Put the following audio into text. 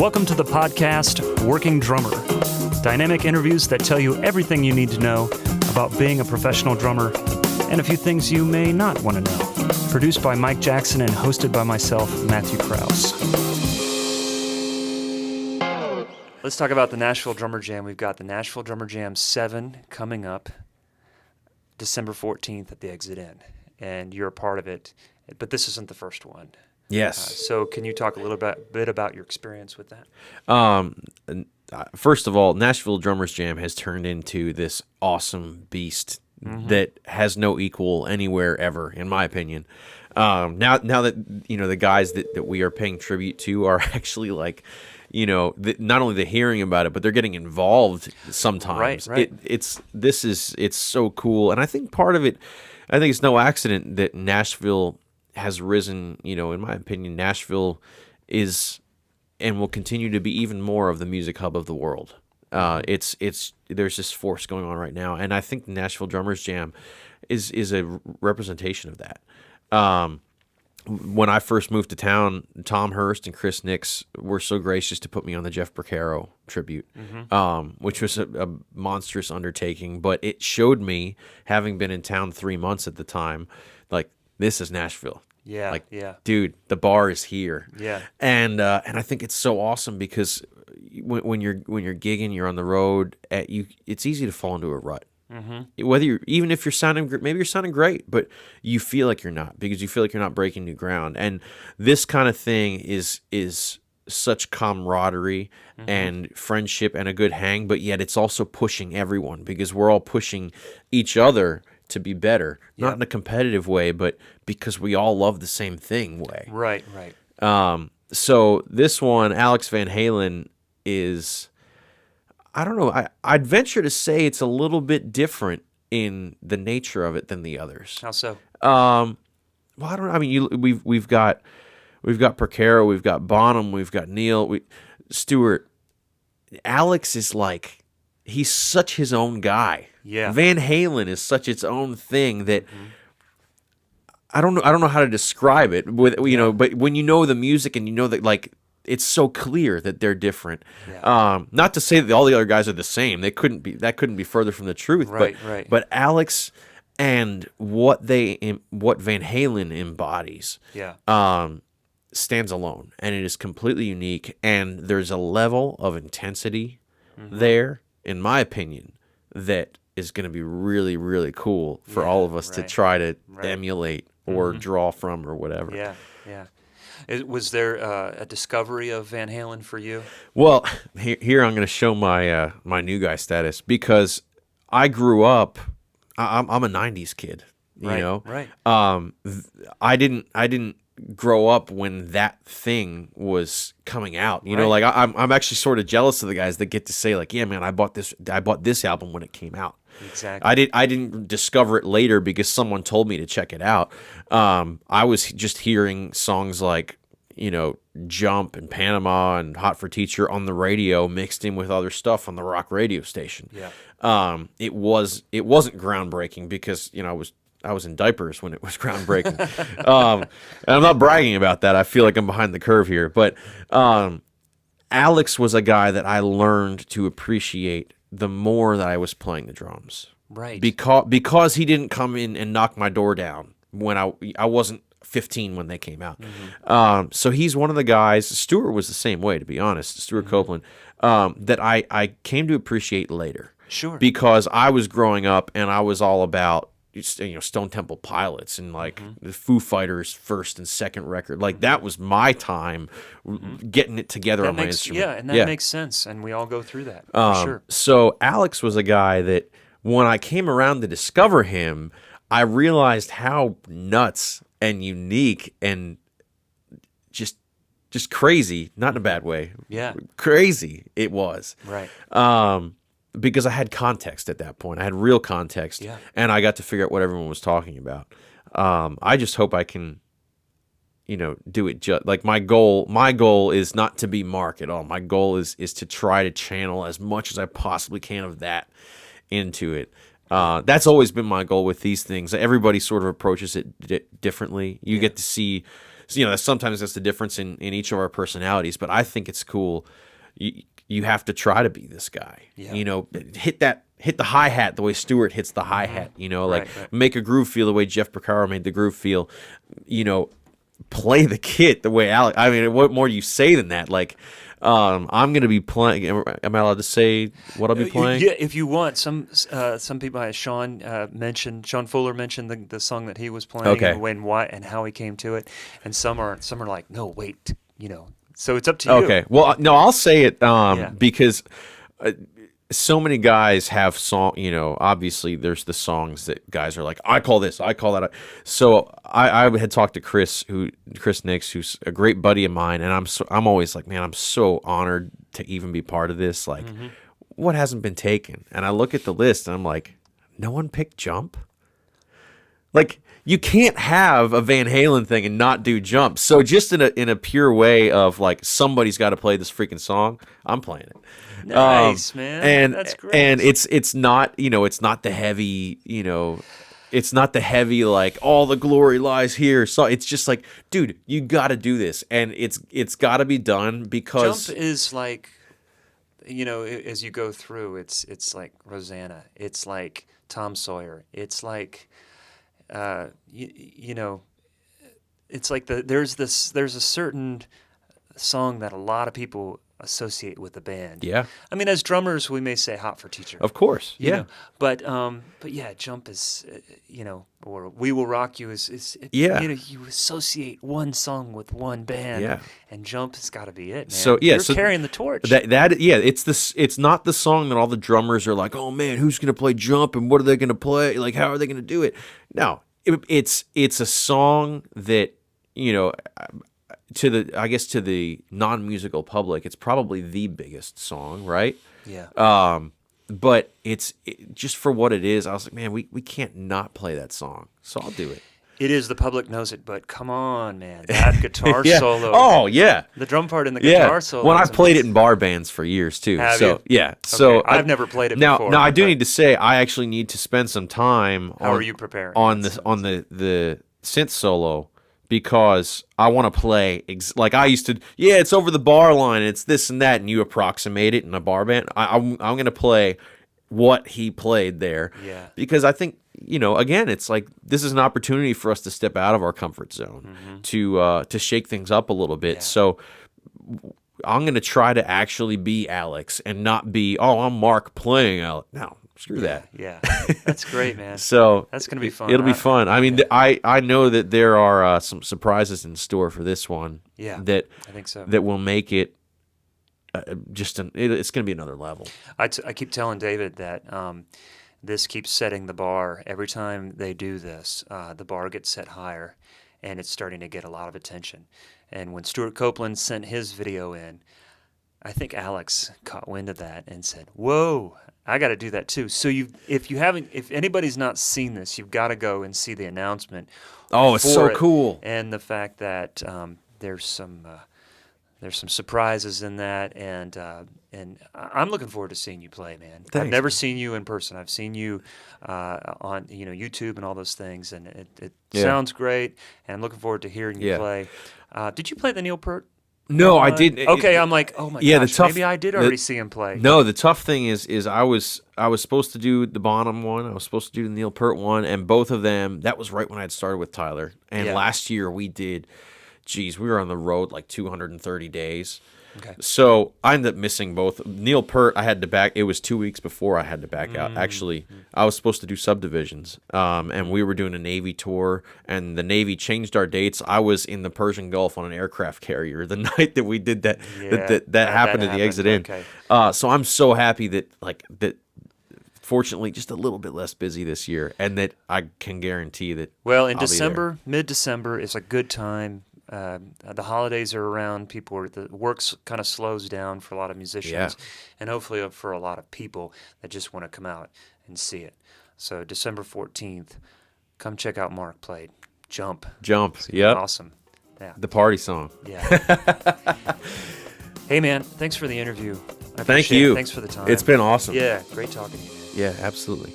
Welcome to the podcast, Working Drummer. Dynamic interviews that tell you everything you need to know about being a professional drummer and a few things you may not want to know. Produced by Mike Jackson and hosted by myself, Matthew Crouse. Let's talk about the Nashville Drummer Jam. We've got the Nashville Drummer Jam 7 coming up December 14th at the Exit Inn, and you're a part of it, but this isn't the first one. Yes. So can you talk a little bit about your experience with that? First of all, Nashville Drummers Jam has turned into this awesome beast that has no equal anywhere ever, in my opinion. Now that the guys that we are paying tribute to are actually like, not only the hearing about it, but they're getting involved sometimes. Right. It's so cool, and I think part of it, I think it's no accident that Nashville has risen. In my opinion, Nashville is and will continue to be even more of the music hub of the world. There's this force going on right now, and I think the Nashville Drummers Jam is a representation of that. When I first moved to town, Tom Hurst and Chris Nix were so gracious to put me on the Jeff Porcaro tribute, which was a monstrous undertaking, but it showed me, having been in town 3 months at the time, like, this is Nashville. Yeah, Dude, the bar is here. Yeah. And I think it's so awesome because when you're gigging, you're on the road, it's easy to fall into a rut. Whether even if you're sounding, maybe you're sounding great, but you feel like you're not, because you feel like you're not breaking new ground. And this kind of thing is such camaraderie and friendship and a good hang, but yet it's also pushing everyone, because we're all pushing each other to be better, not in a competitive way, but because we all love the same thing way. Right. So this one, Alex Van Halen, is, I don't know, I'd venture to say it's a little bit different in the nature of it than the others. How so? Well, I don't know. I mean, we've got Porcaro, we've got Bonham, we've got Neil, Stewart. Alex is like, he's such his own guy. Yeah. Van Halen is such its own thing that I don't know how to describe it. But when you know the music and you know that, like, it's so clear that they're different. Yeah. Not to say that all the other guys are the same. That couldn't be further from the truth. Right. But Alex and what Van Halen embodies, stands alone, and it is completely unique. And there's a level of intensity there, in my opinion, that is going to be really, really cool for all of us to try to emulate or draw from or whatever. Yeah. Was there a discovery of Van Halen for you? Well, here I'm going to show my my new guy status, because I grew up. I'm a '90s kid. Right. I didn't grow up when that thing was coming out. Like I'm actually sort of jealous of the guys that get to say, like, yeah, man, I bought this album when it came out. Exactly. I didn't discover it later because someone told me to check it out. I was just hearing songs like, Jump and Panama and Hot for Teacher on the radio, mixed in with other stuff on the rock radio station. Yeah. It wasn't groundbreaking because, I was in diapers when it was groundbreaking. And I'm not bragging about that. I feel like I'm behind the curve here. But Alex was a guy that I learned to appreciate the more that I was playing the drums. Right. Because he didn't come in and knock my door down when I wasn't 15 when they came out. So he's one of the guys. Stewart was the same way, to be honest. Stewart Copeland, that I came to appreciate later. Sure. Because I was growing up and I was all about Stone Temple Pilots and like the Foo Fighters' first and second record. Like that was my time getting it together on my instrument. Yeah, and that makes sense. And we all go through that, for sure. So Alex was a guy that when I came around to discover him, I realized how nuts and unique and just crazy, not in a bad way. Yeah. Crazy it was. Right. Because I had context at that point. I had real context, and I got to figure out what everyone was talking about. I just hope I can, do it like my goal is not to be Mark at all. My goal is to try to channel as much as I possibly can of that into it. That's always been my goal with these things. Everybody sort of approaches it differently. You get to see sometimes that's the difference in each of our personalities. But I think it's cool. You have to try to be this guy. Yeah. Hit the hi-hat the way Stewart hits the hi-hat. Right. Make a groove feel the way Jeff Porcaro made the groove feel. Play the kit the way Alex. I mean, what more do you say than that? Like, I'm going to be playing. Am I allowed to say what I'll be playing? Yeah, if you want. Some people, Sean Fuller mentioned the song that he was playing, Okay. and when, why, and how he came to it, and some are like, no, wait, So it's up to you. Okay. Well, no, I'll say it Yeah. because so many guys have obviously there's the songs that guys are like, I call this, I call that. So I had talked to Chris Nix, who's a great buddy of mine, and I'm always like, man, I'm so honored to even be part of this. Like, what hasn't been taken? And I look at the list and I'm like, no one picked Jump? Like, you can't have a Van Halen thing and not do Jump. So just in a pure way of like, somebody's got to play this freaking song, I'm playing it. Nice, man. And that's great. And it's not it's not the heavy it's not the heavy like all the glory lies here. So it's just like, dude, you got to do this, and it's got to be done because Jump is like, as you go through, it's like Rosanna, it's like Tom Sawyer, it's like, it's like there's a certain song that a lot of people associate with the band. Yeah. I mean, as drummers, we may say "Hot for Teacher." of course, you yeah. know. But yeah, Jump is, or "We Will Rock You" is Yeah. you associate one song with one band. Yeah. And Jump has got to be it, man. So, yeah, You're so carrying the torch. It's not the song that all the drummers are like, oh man, who's gonna play Jump and what are they gonna play? Like, how are they gonna do it? No, it's a song that to the non-musical public, it's probably the biggest song, right? Yeah. But just for what it is, I was like, man, we can't not play that song, so I'll do it. It is, the public knows it, but come on, man, that guitar Yeah. solo. Oh yeah, The drum part in the guitar solo. Well, is I've played it amazing. in bar bands for years too. Have so you? yeah, so Okay, I've never played it now. before. Now I do but need to say I actually need to spend some time. How are you preparing? on the synth solo? Because I want to play like I used to. Yeah, it's over the bar line. It's this and that, and you approximate it in a bar band. I'm going to play what he played there. Yeah. Because I think again, it's like this is an opportunity for us to step out of our comfort zone, to shake things up a little bit. Yeah. So I'm going to try to actually be Alex and not be I'm Mark playing Alex. No. Screw that. Yeah, that's great, man. So that's gonna be fun. It'll be fun. I mean, I know that there are some surprises in store for this one. Yeah, that I think so. That will make it it's going to be another level. I keep telling David that this keeps setting the bar. Every time they do this, the bar gets set higher, and it's starting to get a lot of attention. And when Stuart Copeland sent his video in, I think Alex caught wind of that and said, "Whoa, I got to do that too." So if anybody's not seen this, you've got to go and see the announcement. Oh, it's so cool. And the fact that there's some surprises in that, and I'm looking forward to seeing you play, man. Thanks. I've never seen you in person. I've seen you on YouTube and all those things, and it sounds great. And I'm looking forward to hearing you play. Did you play the Neil Peart? No, I didn't. Okay, I'm like, oh my gosh, maybe I did already see him play. No, the tough thing is I was supposed to do the Bonham one, I was supposed to do the Neil Peart one, and both of them, that was right when I had started with Tyler. And last year we did, we were on the road like 230 days. Okay. So I ended up missing both. Neil Peart, I had to back. It was 2 weeks before I had to back out. Actually, I was supposed to do Subdivisions, and we were doing a Navy tour, and the Navy changed our dates. I was in the Persian Gulf on an aircraft carrier the night that we did that. That happened at the exit in. Okay. So I'm so happy that. Fortunately, just a little bit less busy this year, and that I can guarantee that. Well, in I'll be December, mid-December is a good time. The holidays are around. The work kind of slows down for a lot of musicians, and hopefully for a lot of people that just want to come out and see it. So December 14th, come check out Mark played. Jump. Yeah. Awesome. Yeah. The party song. Yeah. Hey, man, thanks for the interview. Thank you. Thanks for the time. It's been awesome. Yeah, great talking to you, man. Yeah, absolutely.